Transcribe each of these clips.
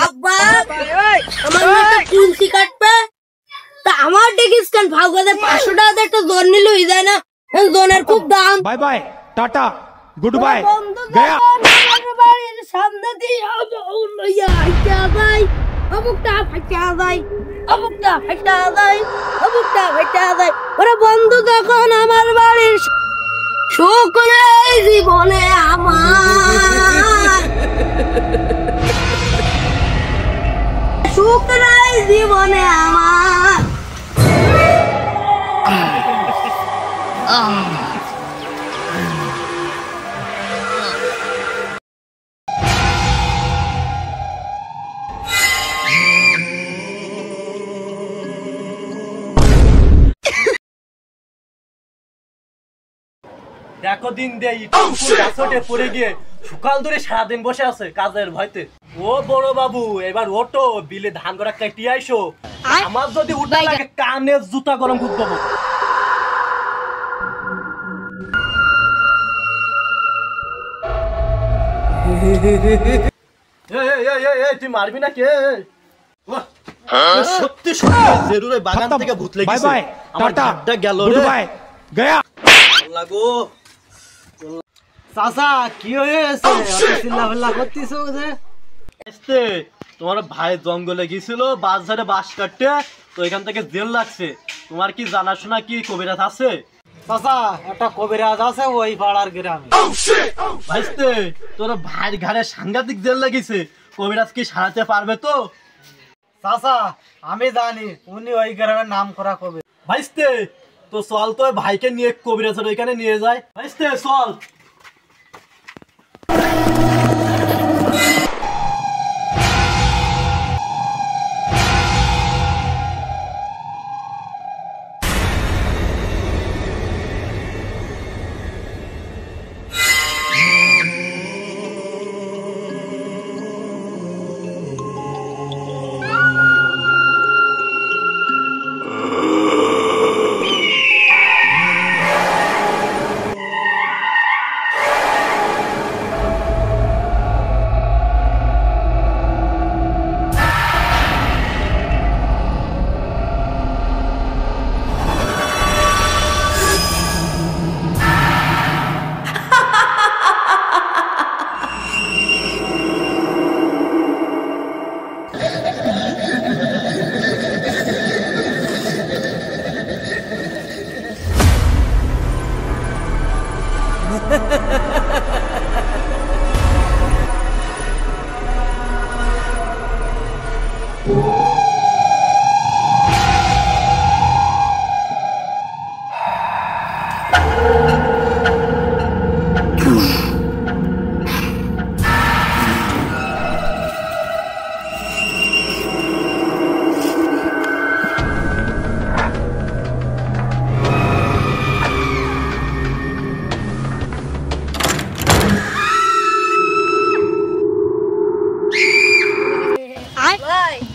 আব্বা আমার মেয়েটা তুলসি কাটবে তা আমার ডেকিস কেন ভাগতে 500 টাকা একটা জোন নিলে হয়ে যায় না জোনের খুব দাম bye bye tata good bye Gaya বাড়ির সামনে দিয়ে লইয়া আইতা ভাই অবুকটা ফাটা ভাই অবুকটা ফাটা ভাই অবুকটা ফাটা ভাই ওরে বন্ধু যখন আমার বাড়ির সুখ নেই জীবনে আমার সুখ নাই জীবনে আমার দেখো দিন দেই গাছটে পড়ে গিয়ে সকাল ধরে সারাদিন বসে আছে কাজের ভয়তে। ও বড় বাবু এবার ওটো বিলে ধান করা কাটিয়ে আইসো, আমার যদি উঠে লাগে কানে জুতা গরম করে দেবো। তুই মারবি না কে? সত্যি সত্যি জরুরে বাগান থেকে ভূত লেগেছে, আমার ঝাড়টা গেল রে গয়া লাগো। চাচা কি হয়েছে চিল্লাফেল্লা করতেছো যে? তোমার ভাই জঙ্গলে গিয়েছিল বাস ধারে বাস কাটতে, তো এখান থেকে জেল লাগছে। তোমার কি জানাশোনা কি কবিরাজ আছে? চাচা একটা কবিরাজ আছে ওই পাড়ার গ্রামে। ভাইস্তে তোর ভাইয়ের ঘাড়ে সাংঘাতিক জেল লাগিয়েছে, কবিরাজ কি সারাতে পারবে তো? চাচা আমি জানি উনি ওই গ্রামের নাম করা কবি। ভাইস্তে তো চল তো ভাইকে নিয়ে কবিরাজের ওইখানে নিয়ে যায়। ভাইস্তে চল।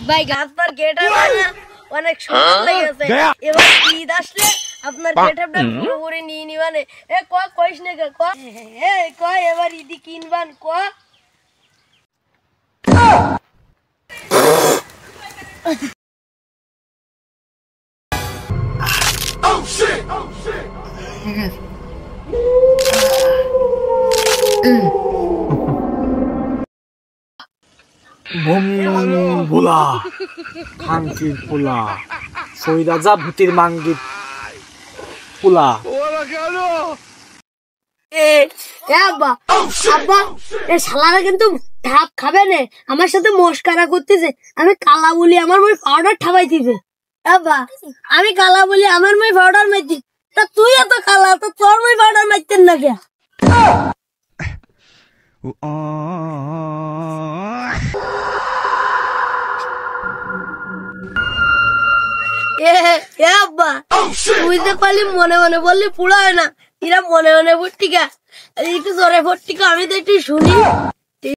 ভাই আপনার গেট আপ অনেক সুন্দর লেগেছে, এবার ঈদ আসলে আপনার গেট আপটা পুরোপুরি নিয়ে নিবানে। এ কইস না কয় এবার ঈদি কিনবান ক। ভোলা খানকির পোলা সই রাজা ভূতির মাঙ্গির পোলা। আব্বা আব্বা এ শালারা কিন্তু ঢাপ খাবে না, আমার সাথে মস্কারা করতেছে। আমি কালা বলি আমার মই পাউডার ঠাবাইতেছে। আব্বা আমি কালা বলি আমার মই পাউডার মারতি, তা তুই এত কালা তো তোর মই পাউডার মারতেন না কে? আব্বা তুই যে পালি মনে মনে বললি পুরা হয় না, এরা মনে মনে ভর্তিকা একটু জোরে ভর্তিকা আমি তো একটু শুনি।